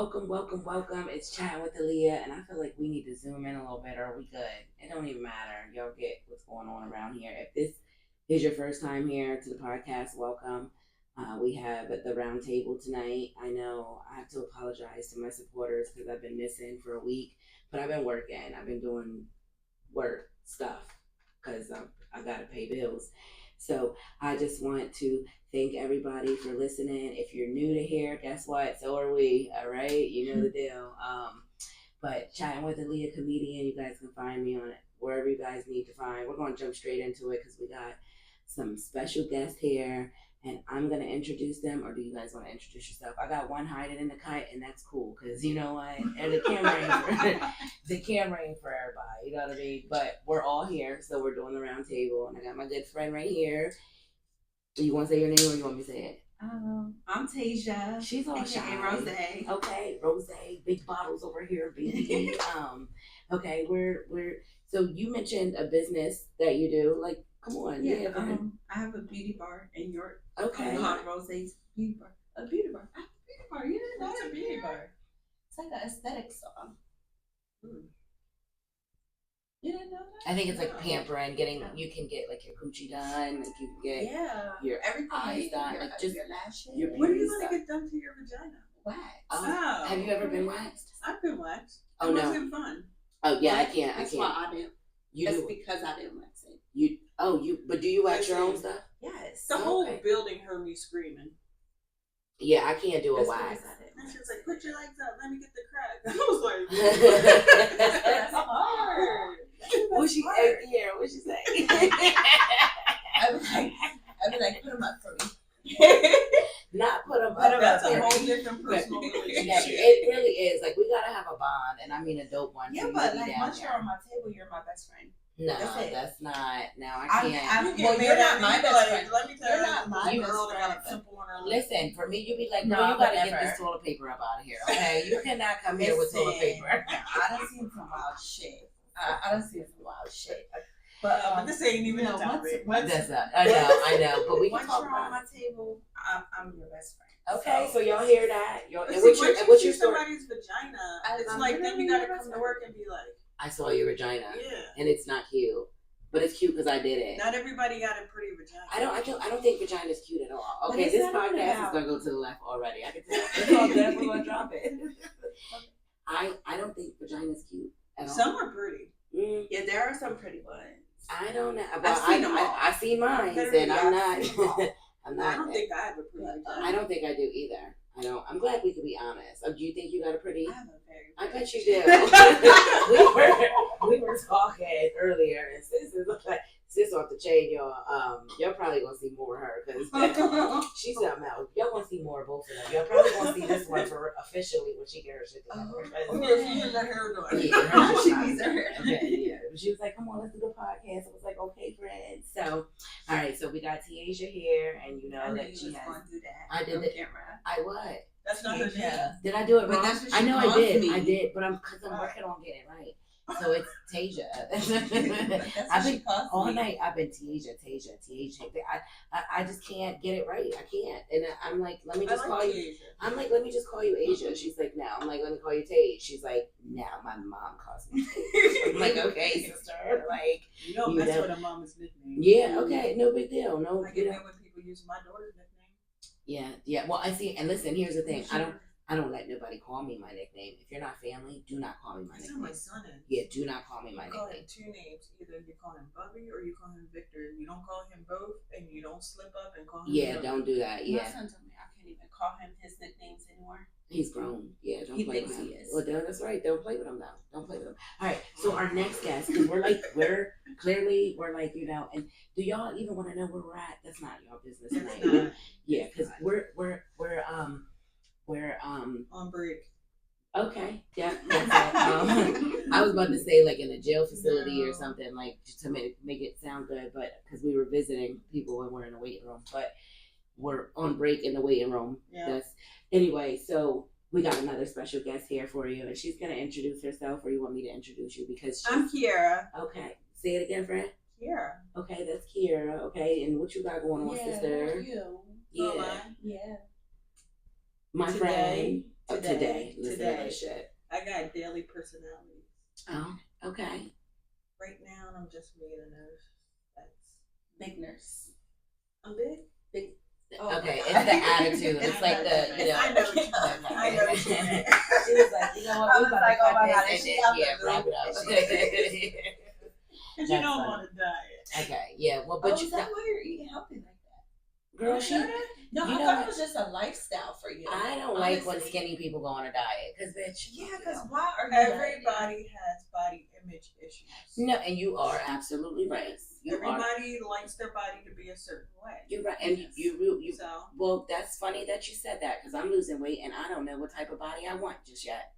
welcome. It's Chatting with Alea, and I feel like we need to zoom in a little bit, or are we good? It don't even matter. Y'all get what's going on around here. If this is your first time here to the podcast, welcome. We have the Roundtable tonight. I know I have to apologize to my supporters because I've been missing for a week, but I've been working. I've been doing work stuff because I got to pay bills. So I just want to thank everybody for listening. If you're new to here, guess what? So are we. All right, you know the deal. But Chatting with Alea comedian, you guys can find me on it wherever you guys need to find. We're going to jump straight into it because we got some special guests here, and I'm gonna introduce them. Or do you guys want to introduce yourself? I got one hiding in the cut, and that's cool because you know what? And the camera ain't for, the camera ain't for everybody. You know what I mean? But we're all here, so we're doing the round table, and I got my good friend right here. You want to say your name, or you want me to say it? I'm Tasia. She's all shy. Rose. Okay, Rose. Big bottles over here, baby. Okay, we're. So you mentioned a business that you do. Like, come on. Yeah. I have a beauty bar in York. Okay. Called Rose's Beauty Bar. A beauty bar. I have a beauty bar. You didn't know it's a beauty bar. It's like an aesthetic song. You didn't know that? I think it's like pampering, you can get like your coochie done, like you can get your everything eyes done, like just your lashes. What do you want to get done to your vagina? Wax. Have you ever been waxed? I've been waxed. Oh, no. It was fun. Oh yeah, I can't. That's why I didn't. That's because I didn't wax it. But do you wax your own stuff? Yes. The whole building heard me screaming. Yeah, I can't do a wax. And she was like, "Put your legs up, let me get the crack." I was like, "That's hard." What she say? Yeah, what she say? I was like, "Put them up for me." Not put them up. That's a whole different personal relationship. Yeah, it really is. Like, we gotta have a bond, and I mean a dope one. Yeah, but like once you're on my table, you're my best friend. No, that's not. Now I can't. You're not my best friend. Let me tell you're not my girl best that got a friend. pimple on her lip. Listen, for me, you'd be like, no, you gotta get this toilet paper up out of here, okay? You cannot come here with toilet paper. I done seen some wild shit. I done seen some wild shit. But this ain't even a topic. That's not. I know. But we can once talk you're about on my table, I'm your best friend. Okay, so y'all hear that? And what's your somebody's vagina? It's like then you gotta come to work and be like, I saw your vagina. Yeah. And it's not cute. But it's cute because I did it. Not everybody got a pretty vagina. I don't think vagina is cute at all. Okay, this podcast is gonna go to the left already. I can tell. It's all good. We're gonna drop it. I don't think vagina is cute at all. Some are pretty. Yeah, there are some pretty ones. I don't know. I've seen mine, and I'm not. I'm not. I don't think I have a pretty vagina. I don't think I do either. I don't. I'm glad we could be honest. Do you think you got a pretty? I have a very. I bet you do. we were talking earlier, and sis off the chain, y'all. Y'all probably gonna see more of her because she's something else. Y'all gonna see more of both of them. Y'all probably gonna see this one for officially when she get her shit together. She needs her hair done. Yeah, she needs her hair. Okay, yeah. She was like, "Come on, let's do the podcast." I was like, "Okay, friends." So, all right. So we got Tasia here, and you know that she has. Do that. I did the camera. I what? That's not her name. Did I do it But wrong? that's what I she know I calls did. me. I did, but I'm working on getting it right. So it's Tasia. That's I've what been she calls all me. night. I've been Tasia. I just can't get it right. I can't. And I'm like, let me just call you. Asia. I'm like, let me just call you Asia. She's like, no. I'm like, let me call you Tage. She's like, no. My mom calls me Tage. I'm like, okay, sister. Like, You don't mess with a mama's nickname. yeah, okay, no big deal. No, I get mad when people use my daughter's nickname. yeah. Well, I see. And listen, here's the thing. I don't let nobody call me my nickname. If you're not family, do not call me my That's how nickname. my son is. Yeah, do not call me my You call nickname. him two names. Either you call him Bubby or you call him Victor. You don't call him both, and you don't slip up and call him. Yeah, Bubby. don't do that. My Yeah, son told me I can't even call him his nicknames anymore. he's grown. Yeah, don't He play with thinks him. he is. Well, that's right. Don't play with him now. Don't play with him. All right. So our next guest, because we're like, you know, and do y'all even want to know where we're at? That's not y'all business That's tonight. not. Yeah, because we're On break. okay. Yeah, that's it. I was about to say like in a jail facility or something like to make it sound good, but because we were visiting people when we're in the waiting room, but we're on break in the waiting room. Yeah. Anyway. So we got another special guest here for you, and she's gonna introduce herself, or you want me to introduce you because I'm Kiara. okay. Say it again, friend. Kiara. Okay, that's Kiara. Okay, and what you got going on, sister? You. Yeah, Yeah. my Today, friend. Today. Listen to this shit. I got daily personalities. Oh, okay. Right now, I'm just being a nurse. That's Big nurse. I'm big. Big. Oh, okay, it's the attitude. It's like the, you know. I know what you mean. I know what you mean. She was like, you know what? I We was about like, to oh cut my God, this is she and out then, there wrap it up. Because you That's don't funny. want to diet. Okay, yeah, well, But but is that why you're eating healthy like that? girl, she, No, you I know thought what? it was just a lifestyle for you. I don't like when honestly. skinny people go on a diet, because bitch. Yeah, you because know. why are you Everybody has body image issues. No, and you are absolutely right. You are. Everybody likes their body to be a certain way. You're right, and Yes. you. So Well, that's funny that you said that, because I'm losing weight and I don't know what type of body I want just yet.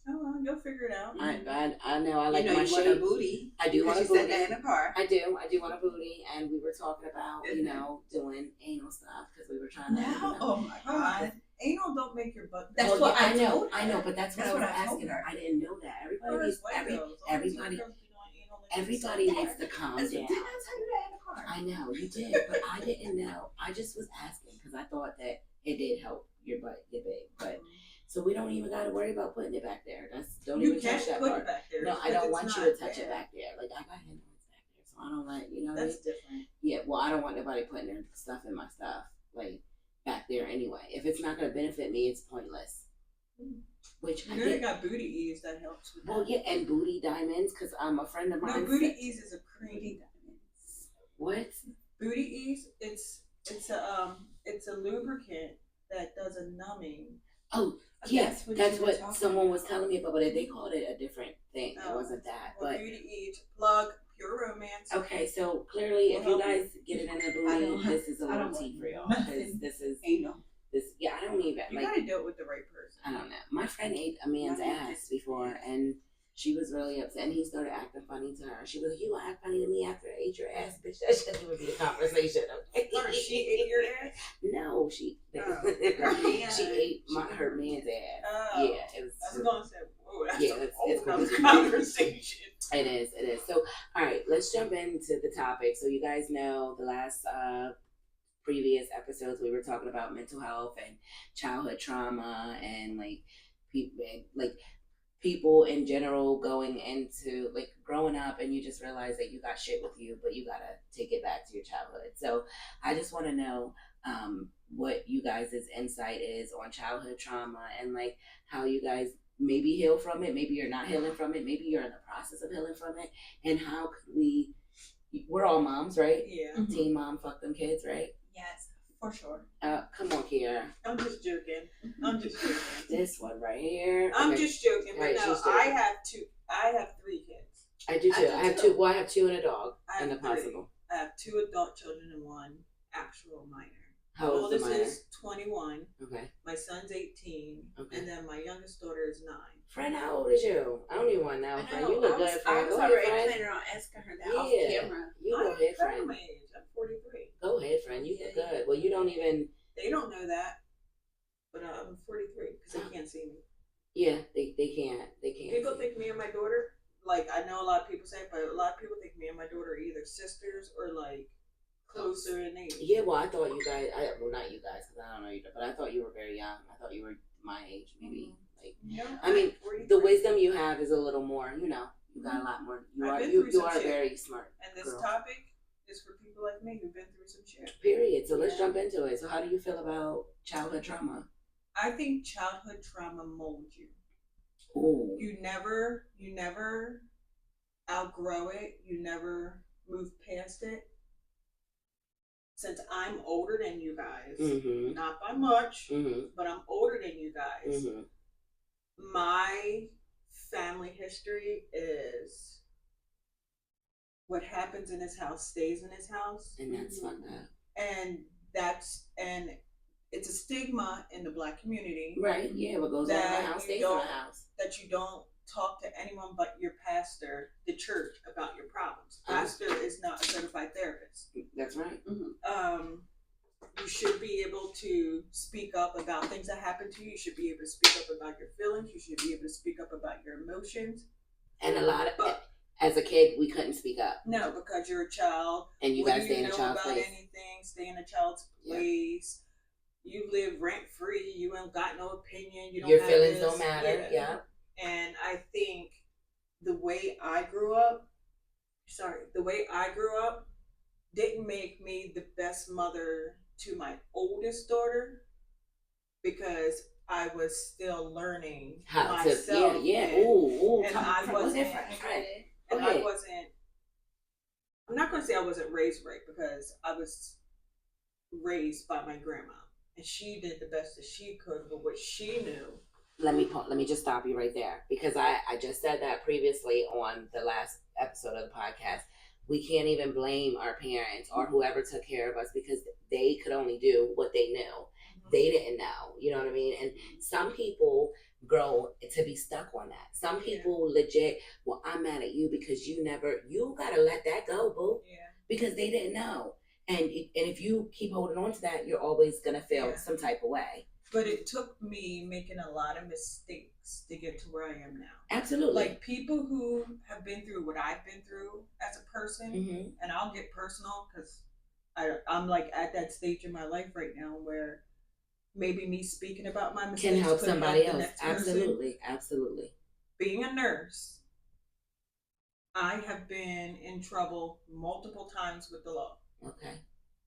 oh well, you'll figure it out. I know I like you know, my you shape. want a booty. I do want a You said booty. that in the car. I do want a booty, and we were talking about doing anal stuff because we were trying to. No, oh my God. Anal don't make your butt. That's big. what I know, told her. I know, but that's what That's I was what I told asking her. her. I didn't know that. Everybody needs to calm Didn't I down. tell you that in the car? I know you did, but I didn't know. I just was asking because I thought that it did help your butt get big, but. So we don't even got to worry about putting it back there. Don't You even can't touch that put part. it back there. No, I because don't it's want you not to touch it there. back there. Like I got hemorrhoids back there, so I don't like That's different. Yeah, well, I don't want nobody putting their stuff in my stuff like back there anyway. If it's not going to benefit me, it's pointless. Which You I know did. they got booty ease that helps with Well, that. yeah, and booty diamonds because a friend of mine. No, booty ease is a cream. What? Booty ease, it's a lubricant that does a numbing. Oh, yeah, That's what that's you were what talking someone about. was telling me about, but they called it a different thing. It wasn't that, Well, but. booty ease, plug, pure romance. Okay, so clearly, if you guys get it in the I booty, don't- this is a I little don't tea for y'all. want Because this is Anal. this. Yeah, I don't even You like. gotta do it with the right person. I don't know. My friend ate a man's ass before, and she was really upset. And he started acting funny to her. She was like, "You gonna act funny to me after I ate your ass, bitch?" That shouldn't even be a conversation. Okay? Or she ate your ass? No, she. Oh. she ate her man's ass. Oh. Yeah, it was. I was gonna say, whoa, that's Yeah, a it's whole nother crazy. conversation. It is. So, all right, let's jump into the topic. So, you guys know the last previous episodes we were talking about mental health and childhood trauma and people in general going into like growing up and you just realize that you got shit with you, but you gotta take it back to your childhood. So, I just want to know what you guys' insight is on childhood trauma and like how you guys maybe heal from it, maybe you're not healing from it, maybe you're in the process of healing from it, and how could we're all moms, right? Yeah. Mhm. Teen mom, fuck them kids, right? Yes, for sure. Come on, Kiara. I'm just joking. This one right here. I'm Okay. just joking, but Right, no, she's joking. I have 3 kids. I do too. I do I have too. 2. Well, I have 2 and a dog I and a have 3. possible. I have 2 adult children and 1 actual minor. How old's the Oldest minor? is 21. Okay. My son's 18. Okay. And then my youngest daughter is 9. Friend, how old is you? I don't even want to know, friend. You look good, I friend. was Go ahead, already friend. planning on asking her that off Yeah. camera. You go ahead, I'm friend. my age. I'm 43. Go ahead, friend. You look good. Well, you don't even. They don't know that, but I'm 43 because they can't see me. Yeah, they can't. They can't. People think me and my daughter, like I know a lot of people say, but a lot of people think me and my daughter are either sisters or like closer in age. Yeah, well, I thought you guys. Well, not you guys, because I don't know you, but I thought you were very young. I thought you were my age, maybe. Like, No, I mean, I'm 43. the wisdom you have is a little more. You know, you got a lot more. You I've are been you through you some are shit. very smart. And this girl. topic is for people like me who've been through some shit. Period. So let's Yeah. jump into it. So how do you feel about childhood trauma? I think childhood trauma molds you. Ooh. You never outgrow it. You never move past it. Since I'm older than you guys, Mm-hmm. not by much, Mm-hmm. but I'm older than you guys. Mm-hmm. My family history is what happens in his house stays in his house, And that's fucked up. and it's a stigma in the Black community Right. Yeah. What goes on in the That house you stays in the don't- house. that you don't talk to anyone but your pastor, the church, about your problems. Uh-huh. Pastor is not a certified therapist. That's right. You should be able to speak up about things that happen to you. You should be able to speak up about your feelings. You should be able to speak up about your emotions. And a lot of But as a kid, we couldn't speak up, no, because you're a child. and you What gotta do stay in a know child's about place. anything? Stay in a child's Yeah. place. you live rent free. You ain't got no opinion. You don't Your have feelings this. don't matter. Yeah. And I think the way I grew up, didn't make me the best mother to my oldest daughter because I was still learning How myself. to, yeah. Ooh. And I wasn't, right. and I wasn't, I'm not going to say I wasn't raised right because I was raised by my grandma and she did the best that she could with what she knew. Let me just stop you right there because I just said that previously on the last episode of the podcast. We can't even blame our parents or whoever took care of us because they could only do what they knew. They didn't know, you know what I mean? And some people grow to be stuck on that. Some people legit, well, I'm mad at you because you gotta let that go, boo. Yeah. Because they didn't know. And if you keep holding on to that, you're always gonna feel some type of way. But it took me making a lot of mistakes to get to where I am now. Absolutely. Like people who have been through what I've been through as a person, and I'll get personal because I'm like at that stage in my life right now where maybe me speaking about my mistakes can help somebody else. Absolutely. Absolutely. Being a nurse, I have been in trouble multiple times with the law. Okay.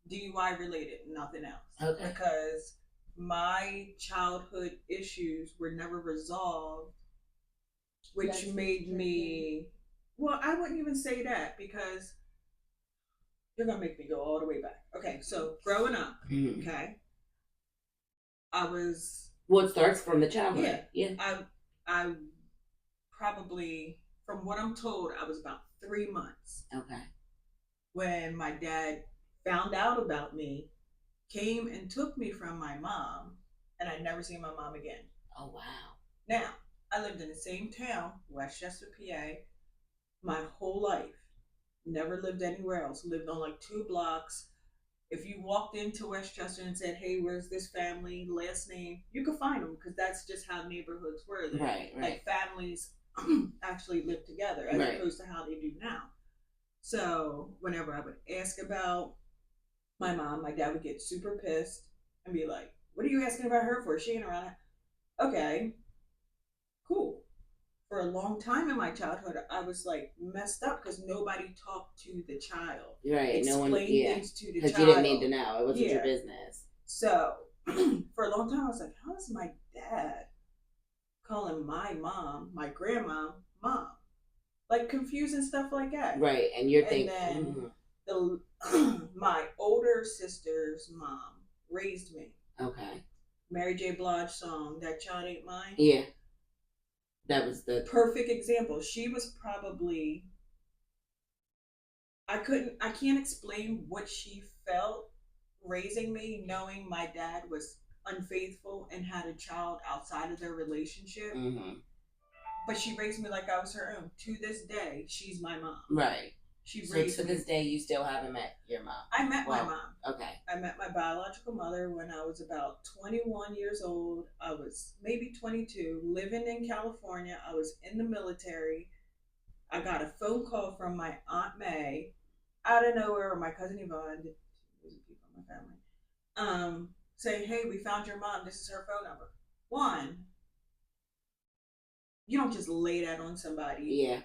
DUI related, nothing else. Okay. Because my childhood issues were never resolved, which made me, well, I wouldn't even say that because you're going to make me go all the way back. Okay, so growing up, okay, I was... Well, it starts from the childhood. Yeah. I probably, from what I'm told, I was about 3 months. Okay. When my dad found out about me, came and took me from my mom, and I'd never seen my mom again. Oh, wow. Now, I lived in the same town, Westchester, PA, my whole life. Never lived anywhere else. Lived on like 2 blocks. If you walked into Westchester and said, hey, where's this family, last name, you could find them because that's just how neighborhoods were then. Right. Like families actually lived together as opposed to how they do now. So whenever I would ask about my mom, my dad would get super pissed and be like, what are you asking about her for? She ain't around. Okay, cool. For a long time in my childhood, I was like messed up because nobody talked to the child. Right, explained no one, things to the child. Because you didn't need to know. It wasn't your business. So for a long time, I was like, how is my dad calling my mom, my grandma, mom? Like confusing stuff like that. Right, and you're thinking. And then my older sister's mom raised me. Okay. Mary J. Blige song, That Child Ain't Mine. Yeah. That was the perfect example. She was probably, I can't explain what she felt raising me, knowing my dad was unfaithful and had a child outside of their relationship. But she raised me like I was her own. To this day, she's my mom. Right. She raised me. To this day, you still haven't met your mom? I met my mom. Okay. I met my biological mother when I was about 21 years old. I was maybe 22, living in California. I was in the military. I got a phone call from my Aunt May out of nowhere, or my cousin Yvonne, people in my family, saying, hey, we found your mom. This is her phone number. One, you don't just lay that on somebody. Yeah.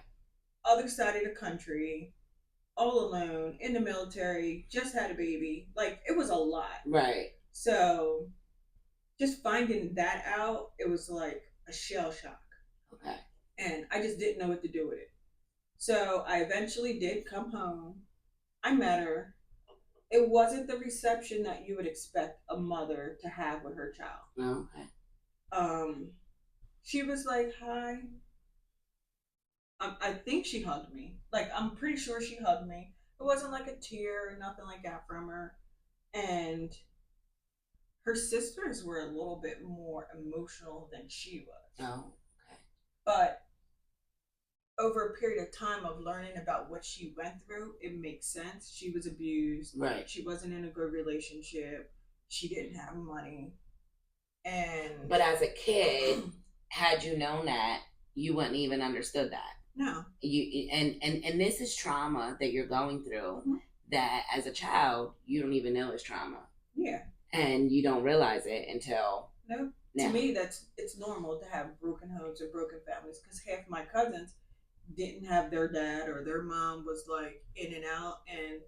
Other side of the country, all alone, in the military, just had a baby. Like, it was a lot. Right. So, just finding that out, it was like a shell shock. Okay. And I just didn't know what to do with it. So, I eventually did come home. I met her. It wasn't the reception that you would expect a mother to have with her child. Oh, okay. She was like, hi. I think she hugged me. Like, I'm pretty sure she hugged me. It wasn't like a tear or nothing like that from her. And her sisters were a little bit more emotional than she was. Oh, okay. But over a period of time of learning about what she went through, it makes sense. She was abused. Right. She wasn't in a good relationship. She didn't have money. But as a kid, had you known that, you wouldn't even understood that. No. And this is trauma that you're going through that as a child you don't even know is trauma. Yeah. and you don't realize it until no. now. To me, it's normal to have broken homes or broken families because half my cousins didn't have their dad or their mom was like in and out. And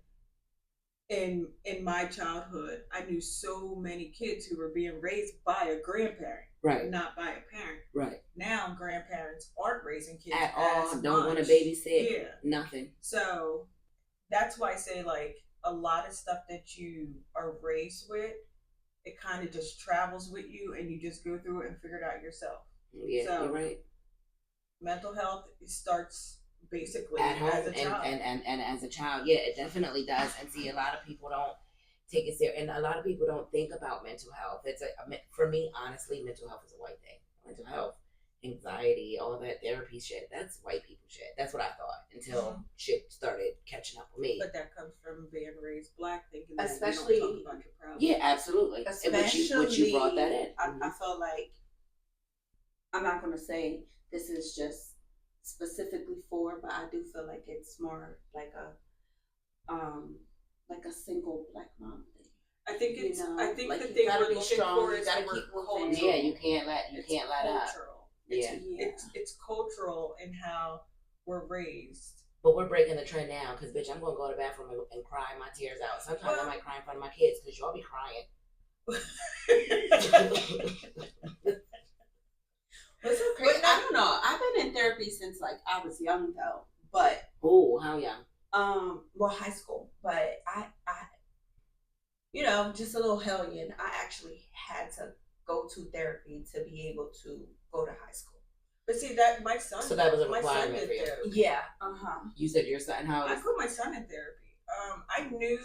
in my childhood, I knew so many kids who were being raised by a grandparent, right, not by a parent. Right. Now grandparents aren't raising kids at all. Don't want to much. babysit. Yeah. Nothing. So that's why I say like a lot of stuff that you are raised with, it kind of just travels with you, and you just go through it and figure it out yourself. Yeah, so, you're right. Mental health starts basically at home as a child. And as a child, yeah, it definitely does. And see, a lot of people don't take it serious, and a lot of people don't think about mental health. It's for me, honestly, mental health is a white thing. Mental health, anxiety, all that therapy shit, that's white people shit. That's what I thought until shit started catching up with me. But that comes from being raised black, thinking that especially, you don't talk about your problems. Yeah, absolutely. Especially, which you brought that in. I feel like I'm not going to say this is just specifically for, but I do feel like it's more like a single black mom thing. I think it's. I think like the thing we're be looking strong, for is gotta keep moving. Yeah, you can't let up. Yeah, it's cultural in how we're raised. But we're breaking the trend now because, bitch, I'm gonna go to the bathroom and cry my tears out. Sometimes I might cry in front of my kids because y'all be crying. It's okay. But I don't know. I've been in therapy since like I was young though. But how young? Well, high school. But I just a little hellion. I actually had to go to therapy to be able to go to high school. But see that my son. So that was a requirement for you. Therapy. Yeah. You said your son. How? I put my son in therapy. I knew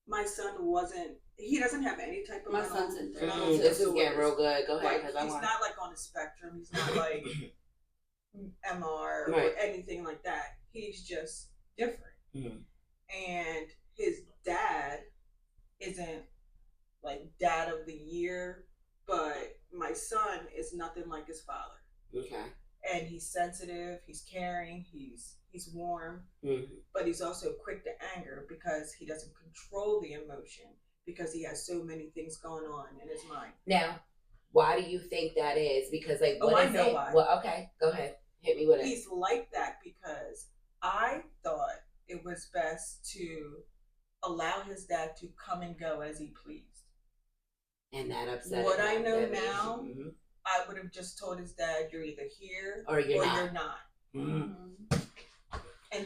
my son wasn't. He doesn't have any type of. My son's in therapy. This is getting real good. Go ahead, because he's not like on the spectrum. He's not like MR or anything like that. He's just different. And his dad isn't like dad of the year, but my son is nothing like his father. Okay. And he's sensitive, he's caring, he's warm, but he's also quick to anger because he doesn't control the emotion because he has so many things going on in his mind. Now, why do you think that is? Because like, what I is know it? why. Well, okay, go ahead, hit me with it. He's like that because I thought it was best to allow his dad to come and go as he pleased. And that upset. What I know now, I would have just told his dad, "You're either here or you're not." And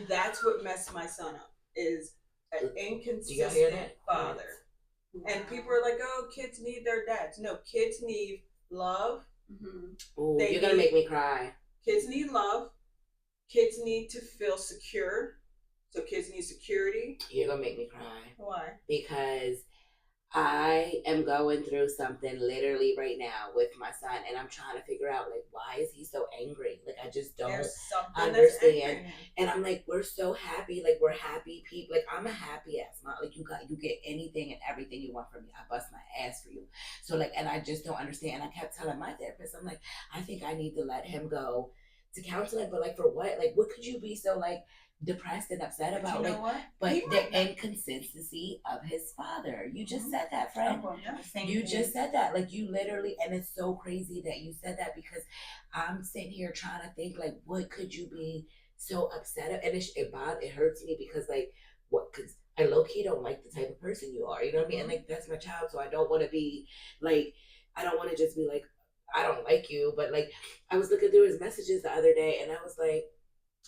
that's what messed my son up, is an inconsistent father. And people are like, "Oh, kids need their dads." No, kids need love. Ooh, you're gonna make me cry. Kids need love. Kids need to feel secure. So kids need security. You're gonna make me cry. Why? Because I am going through something literally right now with my son, and I'm trying to figure out like, why is he so angry? Like, I just don't understand. And I'm like, we're so happy, like we're happy people. Like, I'm a happy ass mom. Like, you get anything and everything you want from me. I bust my ass for you. So like, and I just don't understand. I kept telling my therapist, I'm like, I think I need to let him go to counseling, but like, for what? Like, what could you be so like depressed and upset about? You know what? But the inconsistency of his father. You just said that, friend. You just said that. Like, you literally, and it's so crazy that you said that because I'm sitting here trying to think like, what could you be so upset of? And it hurts me because like, what? Because I low-key don't like the type of person you are. You know what I mean? And like, that's my child, so I don't want to be like, I don't want to just be like, I don't like you. But like, I was looking through his messages the other day, and I was like,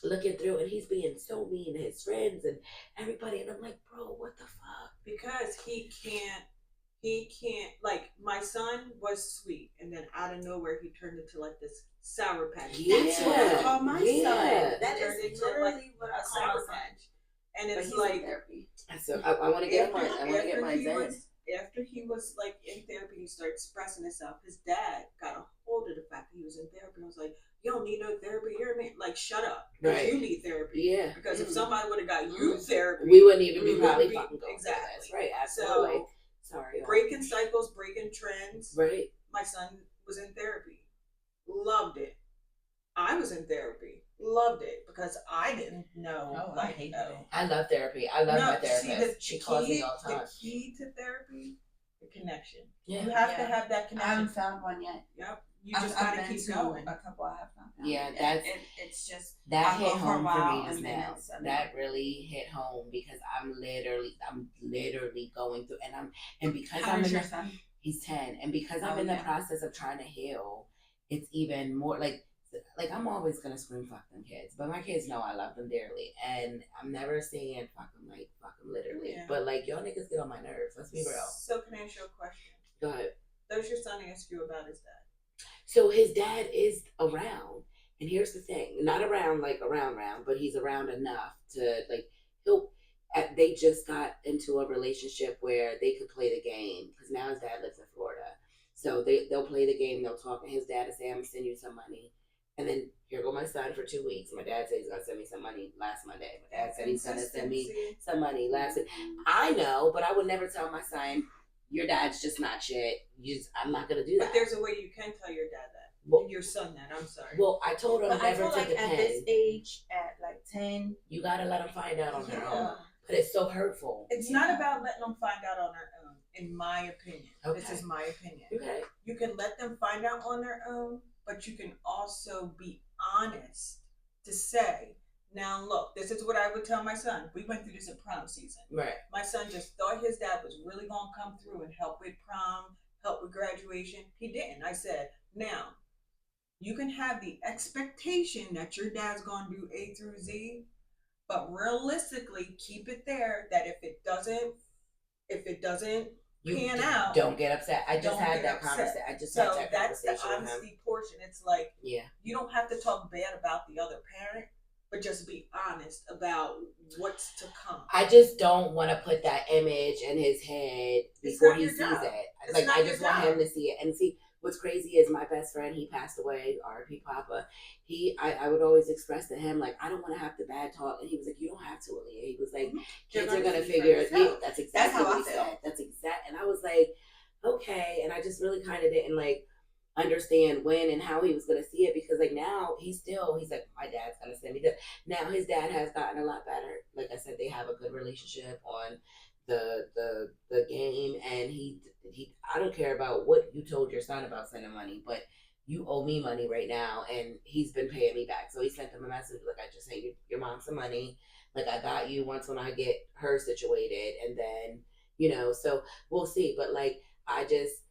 looking through, and he's being so mean to his friends and everybody, and I'm like, bro, what the fuck? Because he can't like, my son was sweet, and then out of nowhere he turned into like this sour patch. That's what I call my son. That is literally like what I call my son. And it's like, so I want to get mine. I want to get mine. After he was like in therapy, he started expressing himself. His dad got a hold of the fact that he was in therapy and was like, "You don't need no therapy. You're me. Like, shut up. Right. You need therapy." Yeah. Because if somebody would have got you therapy, we wouldn't even be probably fucking going. Exactly. Right. Absolutely. So, breaking cycles, breaking trends. Right. My son was in therapy. Loved it. I was in therapy. Loved it because I didn't know. Oh, I hate that. I love therapy. I love my therapist. She calls me all the time. The key to therapy the connection. Yeah. You have to Yeah. have that I connection. haven't found one yet. Yep. You just gotta keep going. A couple I have not found. Yeah, yet. that's it's just that I'll hit go for a home for while me just and then now. it's another. That really hit home because I'm literally going through, and because How I'm old in your the, son? he's 10, and because I'm Oh, in the yeah. process of trying to heal, it's even more like I'm always gonna scream fuck them kids, but my kids know I love them dearly, and I'm never saying fuck them like fuck them literally, Yeah. but like y'all niggas get on my nerves. Let's be real. So can I ask you a question? Go ahead. Does your son ask you about his dad? So his dad is around, and here's the thing: not around like around, but he's around enough to like he'll. They just got into a relationship where they could play the game because now his dad lives in Florida, so they'll play the game. They'll talk, and his dad will say, "I'm gonna send you some money," and then here go my son for 2 weeks. My dad said he's gonna send me some money last Monday. My dad said he's gonna send me some money last. I know, but I would never tell my son, your dad's just not shit. I'm not gonna do that. But there's a way you can tell your dad that. Well, your son that. I'm sorry. Well, I told him But never I feel to like depend. at this age, at like 10, You gotta let them find out on their own. Yeah. But it's so hurtful. It's not about letting them find out on their own, in my opinion. Okay. This is my opinion. Okay. You can let them find out on their own, but you can also be honest to say, now look, this is what I would tell my son. We went through this in prom season. Right. My son just thought his dad was really going to come through and help with prom, help with graduation. He didn't. I said, now, you can have the expectation that your dad's going to do A through Z, but realistically, keep it there that if it doesn't pan out, Don't get upset. I just had that upset. conversation. I just so had that that's conversation the with him. honesty portion. It's like, Yeah. you don't have to talk bad about the other parent, but just be honest about what's to come. I just don't want to put that image in his head before he sees it. It's like not I your just want job. him to see it. And see, what's crazy is my best friend, he passed away, R.I.P. Papa. I would always express to him, like, I don't want to have the bad talk. And he was like, you don't have to, Alea. He was like, kids are going to figure it out. That's exactly how what I he feel. said. That's exact. And I was like, okay. And I just really kind of didn't like understand when and how he was going to see it, because like now he's like, my dad's going to send me this. Now his dad has gotten a lot better. Like I said, they have a good relationship on the game, and he I don't care about what you told your son about sending money, but you owe me money right now, and he's been paying me back. So he sent them a message like, I just sent your mom some money, like I got you once when I get her situated, and then so we'll see. But like I just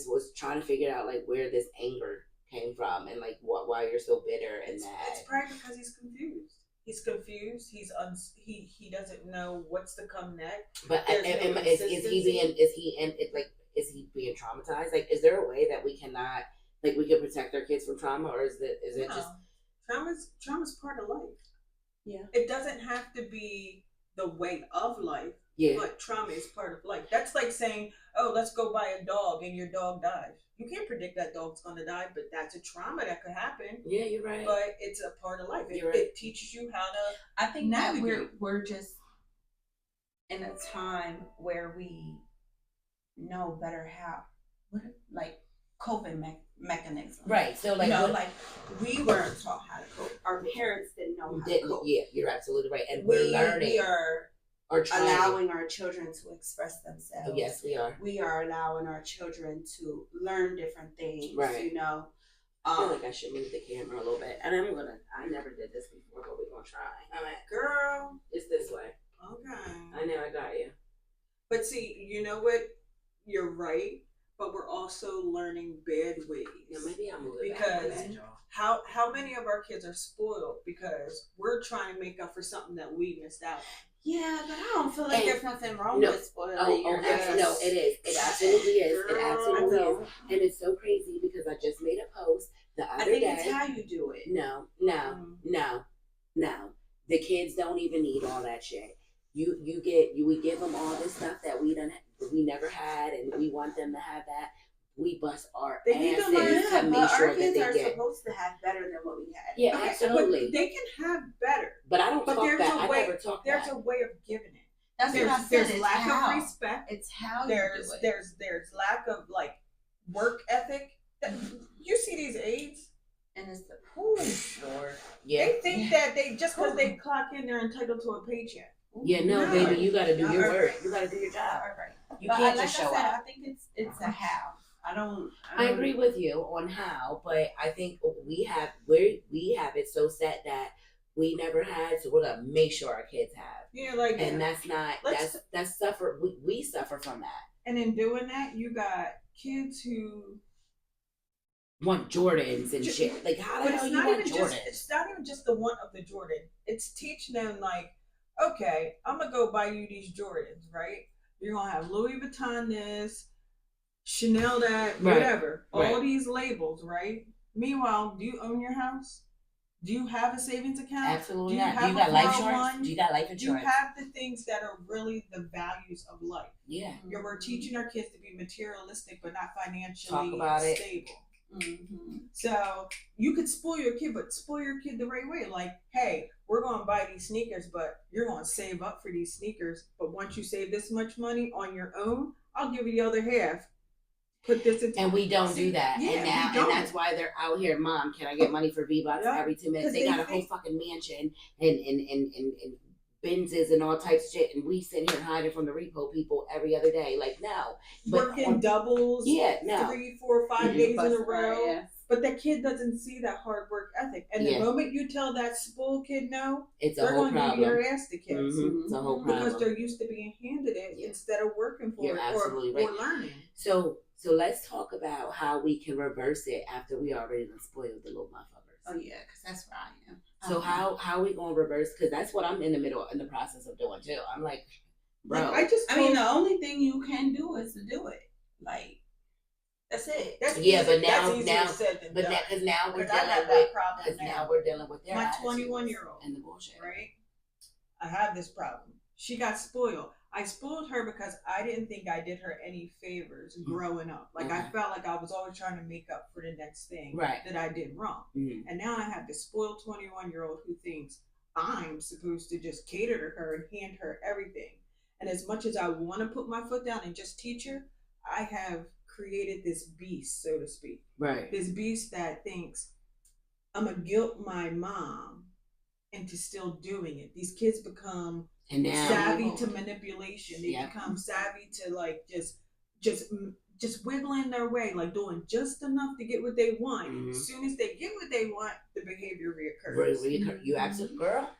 was trying to figure out like where this anger came from, and like why you're so bitter and mad. It's probably because he's confused. He's confused. He doesn't know what's to come next. But is he being traumatized? Like, is there a way that we can protect our kids from trauma, or is it just trauma's part of life? Yeah. It doesn't have to be the way of life. Yeah. But trauma is part of life. That's like saying, oh, let's go buy a dog and your dog dies. You can't predict that dog's going to die, but that's a trauma that could happen. Yeah, you're right. But it's a part of life. It teaches you how to I think navigate. that we're just in a time where we know better how, like coping mechanisms. Right. So like, like we weren't taught how to cope. Our parents didn't know how to cope. Yeah, you're absolutely right. And we're learning. We are allowing our children to express themselves. Oh, yes, we are. We are allowing our children to learn different things. Right. I feel like I should move the camera a little bit. And I never did this before, but we're going to try. I'm like, girl. It's this way. Okay. I know, I got you. But see, you know what? You're right. But we're also learning bad ways. Yeah, maybe I'll move it because back. how many of our kids are spoiled because we're trying to make up for something that we missed out on. Yeah, but I don't feel like there's nothing wrong with spoiling your kids. No, it is. It absolutely is. It absolutely is. And it's so crazy because I just made a post the other day. I think it's how you do it. No. The kids don't even need all that shit. We give them all this stuff that we never had, and we want them to have that. We bust our asses to make sure that they get. Our kids are supposed to have better than what we had. Yeah, absolutely. But they can have better. But I don't talk that. I never talk that. There's a way of giving it. That's what I said. There's lack of respect. It's how there's you do it. There's lack of like work ethic. You see these aides, and it's the Lord. Yeah. They think that they just because they clock in, they're entitled to a paycheck. Yeah, no, baby, you got to do your work. You got to do your job. All right. You But can't like just I show said, up. I think it's a how. I agree with you on how, but I think we have it so set that we never had, so we're gonna make sure our kids have. Yeah, like, and that's not that's suffer. We suffer from that. And in doing that, you got kids who want Jordans and shit. Like, how the hell you want Jordans? It's not even just the want of the Jordan. It's teaching them like, okay, I'm gonna go buy you these Jordans, right? You're gonna have Louis Vuitton this, Chanel that, whatever. Right. All these labels, right? Meanwhile, do you own your house? Do you have a savings account? Absolutely not. Do you got life insurance? Do you got life insurance? Do you have the things that are really the values of life? Yeah. We're teaching our kids to be materialistic, but not financially stable. Mm-hmm. So you could spoil your kid, but spoil your kid the right way. Like, hey, we're going to buy these sneakers, but you're going to save up for these sneakers. But once you save this much money on your own, I'll give you the other half. Put this in. And we don't do that. Yeah, and that's why they're out here. Mom, can I get money for V-Bucks every 2 minutes? They got a whole fucking mansion and Benzes and all types of shit, and we sit here hiding from the repo people every other day. Like, no. Working doubles. Yeah, no. 3, 4, 5 days in a row. Yeah. But that kid doesn't see that hard work ethic. And the moment you tell that spoiled kid no, they're going to give you their ass to kiss. Mm-hmm. It's a whole problem. Because they're used to being handed it instead of working for it or learning. So let's talk about how we can reverse it after we already done spoiled the little motherfuckers. Oh yeah, because that's where I am. So how are we gonna reverse? Because that's what I'm in the process of doing too. I'm like, bro. I mean, the only thing you can do is to do it. Like, that's it. That's but now we're dealing with their my 21-year-old and the bullshit. Right? I have this problem. She got spoiled. I spoiled her because I didn't think I did her any favors growing up. Like, I felt like I was always trying to make up for the next thing that I did wrong. Mm-hmm. And now I have this spoiled 21-year-old who thinks I'm supposed to just cater to her and hand her everything. And as much as I want to put my foot down and just teach her, I have created this beast, so to speak. Right. This beast that thinks I'm going to guilt my mom into still doing it. These kids become savvy to manipulation. They become savvy to like just wiggling their way, like doing just enough to get what they want. Mm-hmm. As soon as they get what they want, the behavior reoccurs. You absolute girl.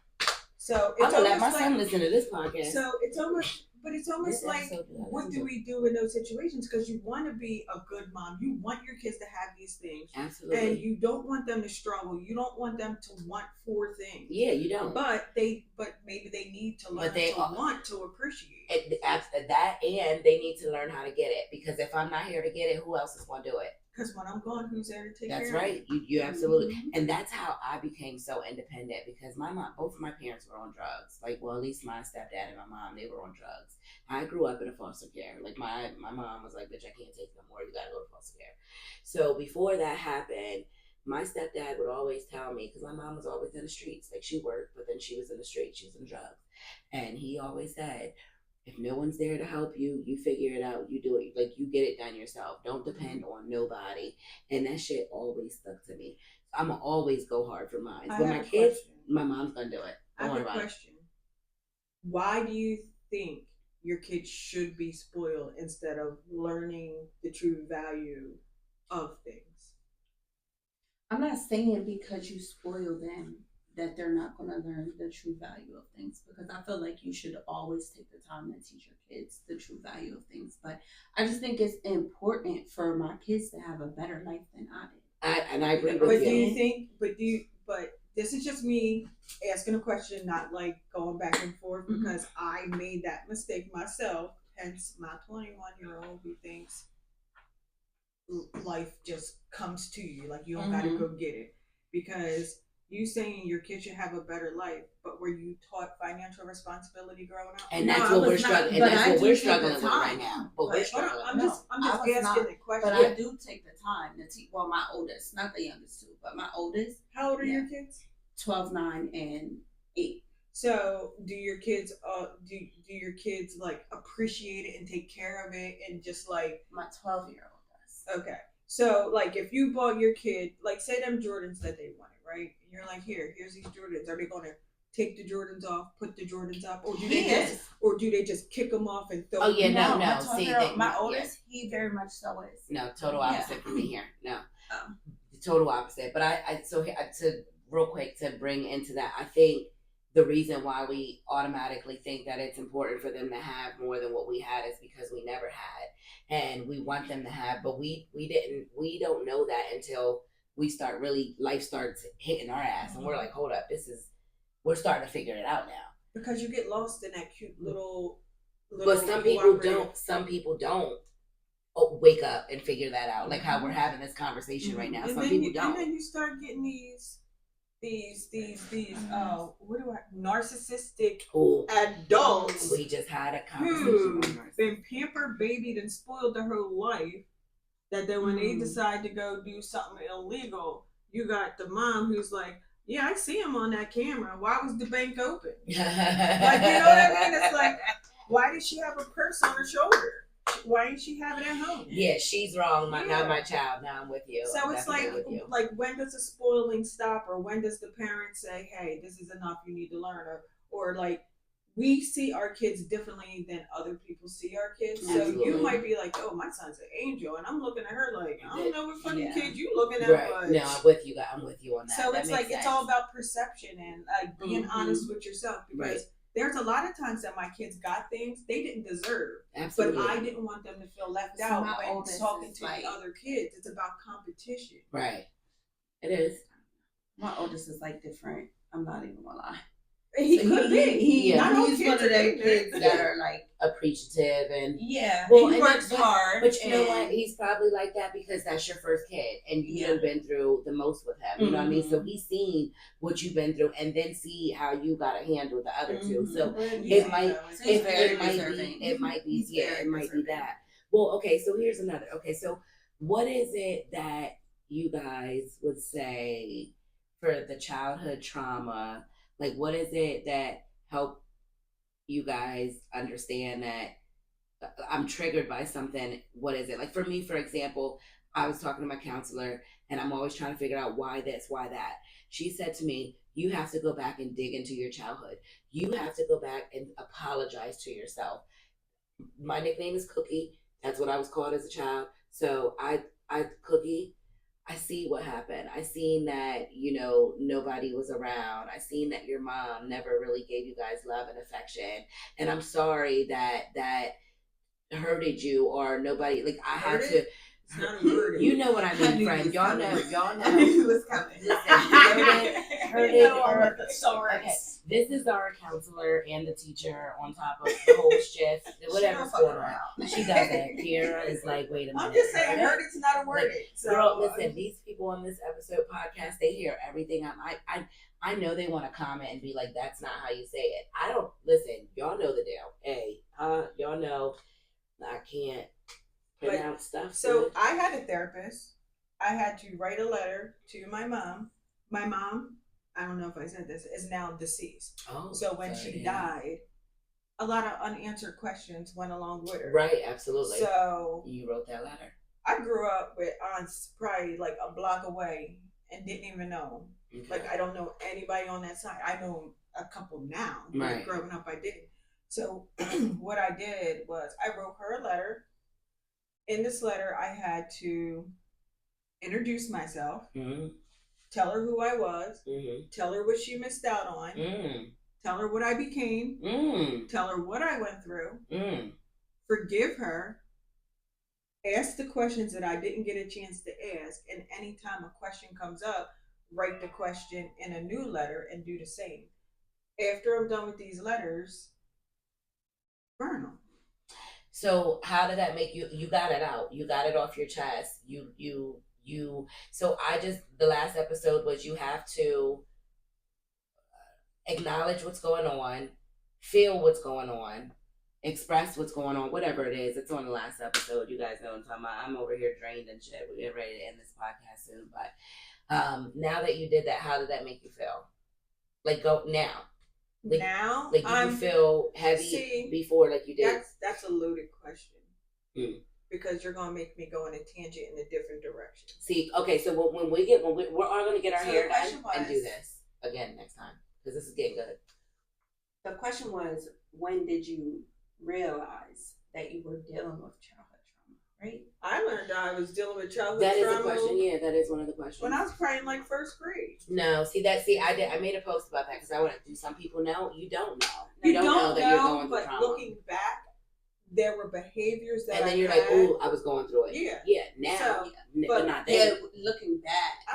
So I'm gonna let my son listen to this podcast. So it's almost like, what do we do in those situations? Because you want to be a good mom. You want your kids to have these things. Absolutely. And you don't want them to struggle. You don't want them to want 4 things. Yeah, you don't. But maybe they need to learn want to appreciate that, and they need to learn how to get it. Because if I'm not here to get it, who else is going to do it? Because when I'm gone, who's there to take care of it? That's right. You absolutely. Mm-hmm. And that's how I became so independent, because both of my parents were on drugs. Like, well, at least my stepdad and my mom, they were on drugs. I grew up in a foster care. Like, my mom was like, bitch, I can't take no more. You got to go to foster care. So before that happened, my stepdad would always tell me, because my mom was always in the streets. Like, she worked, but then she was in the streets. She was in drugs. And he always said, if no one's there to help you, you figure it out. You do it. Like, you get it done yourself. Don't depend on nobody. And that shit always stuck to me. I'm going to always go hard for mine. But my kids, my mom's going to do it. I have a question. Why do you think your kids should be spoiled instead of learning the true value of things? I'm not saying because you spoil them that they're not going to learn the true value of things, because I feel like you should always take the time to teach your kids the true value of things. But I just think it's important for my kids to have a better life than I did. And I agree with you. But this is just me asking a question, not like going back and forth, because I made that mistake myself. Hence my 21-year-old who thinks life just comes to you. Like, you don't got to go get it. Because you saying your kids should have a better life, but were you taught financial responsibility growing up? And that's what we're struggling. And that's what we're struggling with right now. But we're struggling. I'm just asking the question. But I do take the time to teach. Well, my oldest, not the youngest two, but my oldest. How old are your kids? 12, 9, and 8. So do your kids like appreciate it and take care of it, and just like my 12-year-old does? Okay. So like, if you bought your kid, like, say them Jordans that they wanted, right? And you're like, here's these Jordans. Are they going to take the Jordans off, put the Jordans up, or do they just kick them off and throw? Oh yeah, them? no. See, my oldest, he very much so is. No, total opposite for me here. No, total opposite. But I to real quick to bring into that, I think the reason why we automatically think that it's important for them to have more than what we had is because we never had, and we want them to have, but we don't know that until we start really, life starts hitting our ass, and we're like, hold up, we're starting to figure it out now. Because you get lost in that cute little but some people don't. Some people don't wake up and figure that out, like how we're having this conversation right now. Some people don't. And then you start getting these narcissistic adults. We just had a conversation. Been pampered, babied, and spoiled their whole life. That then when they decide to go do something illegal, you got the mom who's like, yeah, I see him on that camera. Why was the bank open? Like, you know what I mean? It's like, why did she have a purse on her shoulder? Why didn't she have it at home? Yeah, she's wrong. Not my child. Now I'm with you. So I'm it's like when does the spoiling stop, or when does the parent say, hey, this is enough, you need to learn, or like, we see our kids differently than other people see our kids. Absolutely. So you might be like, oh, my son's an angel, and I'm looking at her like, I don't know what funny kid you looking at. Right. But... No, I'm with you. I'm with you on that. So that it's like sense. It's all about perception and like being honest with yourself, because there's a lot of times that my kids got things they didn't deserve. Absolutely. But I didn't want them to feel left out when talking to the other kids. It's about competition. Right. It is. My oldest is like different. I'm not even gonna lie. He could be. He's one of them kids that are like appreciative and well, he works hard. But you know what? He's probably like that because that's your first kid, and you've been through the most with him. You know what I mean? So he's seen what you've been through, and then see how you got to handle the other two. So it might be that. Well, okay. So here's another. Okay, so what is it that you guys would say for the childhood trauma? Like, what is it that helped you guys understand that I'm triggered by something? What is it? Like, for me, for example, I was talking to my counselor, and I'm always trying to figure out why this, why that. She said to me, you have to go back and dig into your childhood. You have to go back and apologize to yourself. My nickname is Cookie. That's what I was called as a child. So I Cookie, I see what happened. I seen that, nobody was around. I seen that your mom never really gave you guys love and affection. And I'm sorry that hurted you, or nobody, like, I had to. It's not a word. You know what I mean, friend. Y'all know. I knew he was coming. Okay. This is our counselor and the teacher on top of the whole shift. Whatever's going on. She doesn't. Kiera is like, wait a minute. I'm just saying, hurt it's not a word. So, girl, listen, these people on this episode podcast, they hear everything. I know they want to comment and be like, that's not how you say it. I don't, listen, y'all know the deal. Hey, y'all know I can't pronounce stuff. So I had a therapist. I had to write a letter to my mom. My mom, I don't know if I said this, is now deceased. Oh, so when she died, a lot of unanswered questions went along with her. Right, absolutely. So you wrote that letter. I grew up with aunts probably like a block away and didn't even know. Okay. Like, I don't know anybody on that side. I know a couple now. But growing up, I didn't. So what I did was I wrote her a letter. In this letter, I had to introduce myself, tell her who I was, tell her what she missed out on, tell her what I became, tell her what I went through, forgive her, ask the questions that I didn't get a chance to ask, and anytime a question comes up, write the question in a new letter and do the same. After I'm done with these letters, burn them. So how did that make you? You got it out. You got it off your chest. So the last episode was you have to acknowledge what's going on, feel what's going on, express what's going on, whatever it is. It's on the last episode. You guys know what I'm talking about. I'm over here drained and shit. We're getting ready to end this podcast soon. But now that you did that, how did that make you feel? Like, go now. Like, now, like, did you feel heavy before, like you did? That's a loaded question. Because you're gonna make me go in a tangent in a different direction. See, okay, so when we're all gonna get our hair done and do this again next time. because this is getting good. The question was, when did you realize that you were dealing with childhood trauma, right? I learned that I was dealing with childhood That is trauma. a question. Yeah, that is one of the questions. When I was probably in like first grade. No, I made a post about that because I want to do. Some people know, you don't know. You don't know that you're going through but trauma. looking back, there were behaviors that and then I you're had. like, "Ooh, I was going through it." Yeah. Now, So, but not then. Looking back,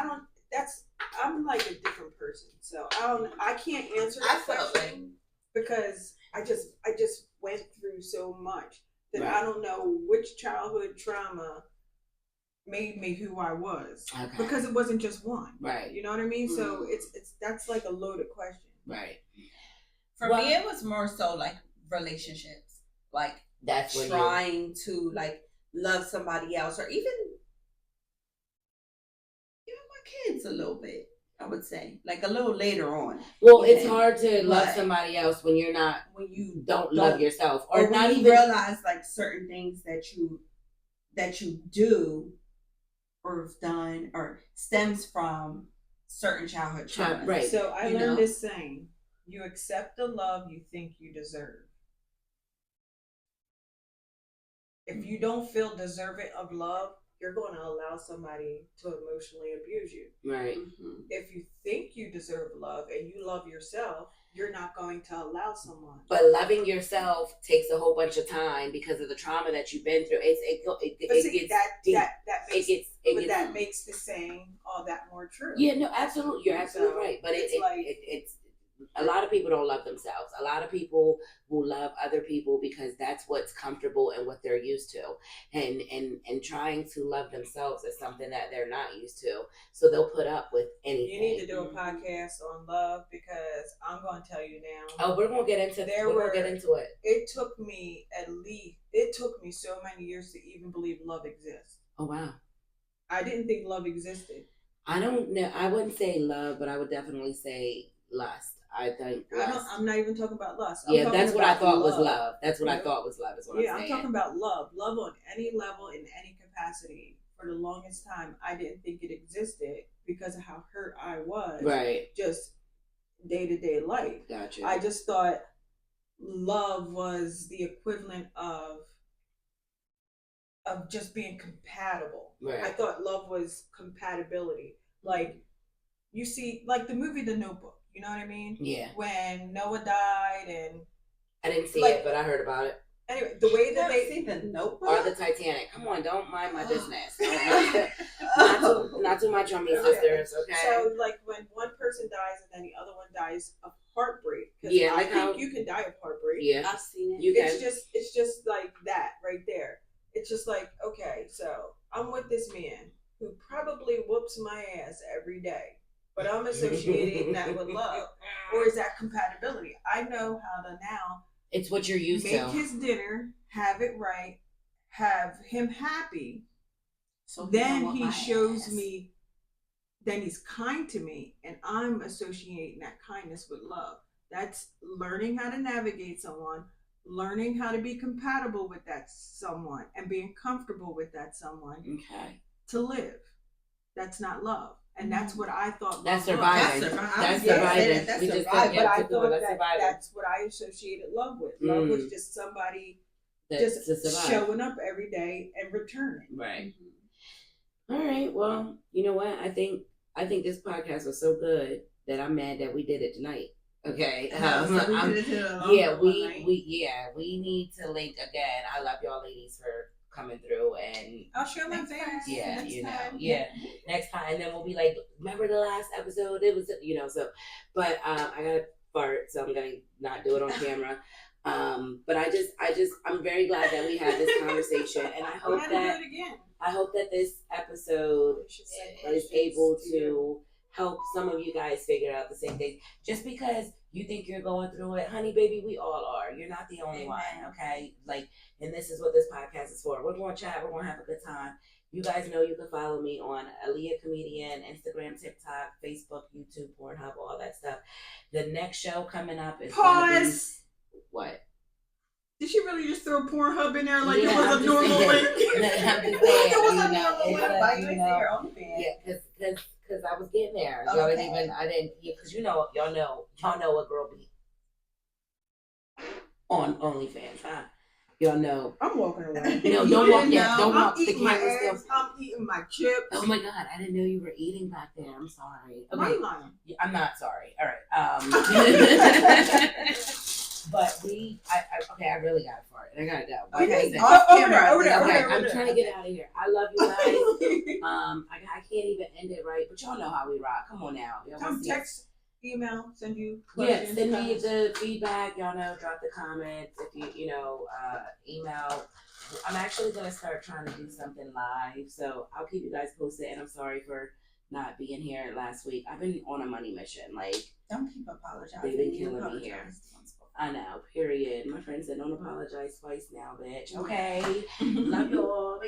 I'm like a different person, so I can't answer that question because I just went through so much that I don't know which childhood trauma made me who I was, because it wasn't just one, right? You know what I mean? So that's like a loaded question, right? For me, it was more so like relationships, like that's trying to like love somebody else, or even my kids a little bit. I would say, like a little later on. Well, it's hard to love somebody else when you don't love yourself, or not even realize like certain things that you do or have done or stems from certain childhood trauma. Right. So I learned this saying: you accept the love you think you deserve. If you don't feel deserving of love, you're going to allow somebody to emotionally abuse you. Right. Mm-hmm. If you think you deserve love and you love yourself, you're not going to allow someone. But loving yourself takes a whole bunch of time because of the trauma that you've been through. That makes the saying all that more true. Yeah, no, absolutely. You're absolutely right. But it's a lot of people don't love themselves. A lot of people will love other people because that's what's comfortable and what they're used to. And trying to love themselves is something that they're not used to. So they'll put up with anything. You need to do a podcast on love because I'm going to tell you now. Oh, we're going to get into it. It took me so many years to even believe love exists. Oh, wow. I didn't think love existed. I don't know. I wouldn't say love, but I would definitely say lust. I think lust. I'm not even talking about lust. That's what I thought was love. That's what I thought was love. Is what I'm saying. I'm talking about love. Love on any level, in any capacity. For the longest time, I didn't think it existed because of how hurt I was. Right. Just day-to-day life. Gotcha. I just thought love was the equivalent of just being compatible. Right. I thought love was compatibility. Like, you see, like the movie The Notebook. You know what I mean? Yeah. When Noah died and... I didn't see it, but I heard about it. Anyway, the way that they... see The Notebook? Or the Titanic. Come on, don't mind my business. Not too much on me, sisters, okay? So, like, when one person dies and then the other one dies of heartbreak. Yeah, I think you can die of heartbreak. Yeah. I've seen it. It's just like that right there. It's just like, okay, so I'm with this man who probably whoops my ass every day. But I'm associating that with love. Or is that compatibility? I know how to now... It's what you're used to. Make his dinner, have it right, have him happy. So then he shows me, then he's kind to me, and I'm associating that kindness with love. That's learning how to navigate someone, learning how to be compatible with that someone, and being comfortable with that someone. Okay. To live. That's not love. And that's what I thought. That's surviving. That's surviving. But I thought that's what I associated love with. Love was just somebody just showing up every day and returning. Right. All right. Well, you know what? I think this podcast was so good that I'm mad that we did it tonight. Okay. We need to link again. I love y'all ladies for coming through, and I'll show my face. Yeah, next time, and then we'll be like, remember the last episode? It was, so. But I gotta fart, so I'm gonna not do it on camera. But I'm very glad that we had this conversation, and I hope that this episode is able to help some of you guys figure out the same thing. Just because you think you're going through it, honey, baby, we all are. You're not the only one, okay? Like, and this is what this podcast is for. We're going to chat. We're going to have a good time. You guys know you can follow me on Alea Comedian, Instagram, TikTok, Facebook, YouTube, Pornhub, all that stuff. The next show coming up is Pause. What? Did she really just throw Pornhub in there like it was a normal link? I'm just saying, it was a normal link. Why you say your own fan? Yeah, because I was getting there. Y'all didn't even. I didn't because y'all know a girl be on OnlyFans, huh? Y'all know. I'm walking away. No, don't walk yet. Don't walk. I'm eating my camera's eggs. I'm eating my chips. Oh my god, I didn't know you were eating back there. I'm sorry. Okay. Why are you lying? I'm not sorry. All right. But okay, I really got to fart. I gotta go. But Okay, listen, over there. Okay, I'm trying to get out of here. I love you guys. I can't even end it right, but y'all know how we rock. Come on now. Come text, email, send you questions. questions. Send me the feedback. Y'all know, drop the comments. If you email. I'm actually gonna start trying to do something live, so I'll keep you guys posted. And I'm sorry for not being here last week. I've been on a money mission. Like, don't keep apologizing. They've been killing me here. I know. Period. My friend said, "Don't apologize twice now, bitch." Okay. Love you all.